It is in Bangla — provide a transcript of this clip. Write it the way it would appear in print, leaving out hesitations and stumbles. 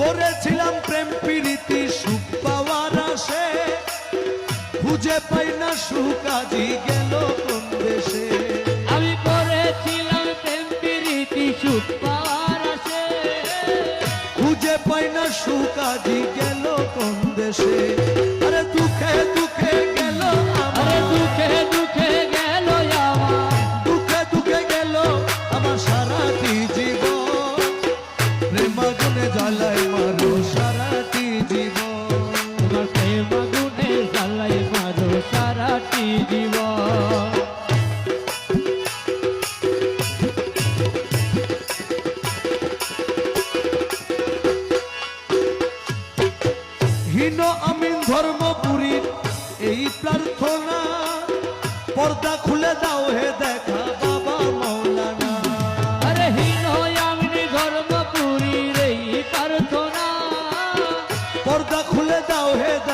করেছিলাম প্রেম প্রীতি সুখ পাওয়ার আশে, খুঁজে পাই না সুখ আজি গেল কোন দেশে। আমি করেছিলাম প্রেম প্রীতি সুখ পাওয়ার আশে, খুঁজে পাই না সুখ আজি গেল কোন দেশে। আরে দুঃখে দুঃখে গেল আমার, দুঃখে দুঃখে গেল আমার, দুঃখে দুঃখে গেল আমার সারাটি জীবন। প্রেম আগুনে জ্বালায় মারো সারাটি জীবন, তোমার প্রেম আগুনে জ্বালাই মারো সারাটি জীবন। হীন আমিন ধর্মপুরীর এই প্রার্থনা, পর্দা খুলে দাও হে দেখা বাবা মৌলানা। আরে হীন আমি ধর্মপুরীর এই প্রার্থনা, পর্দা খুলে দাও হে দেখা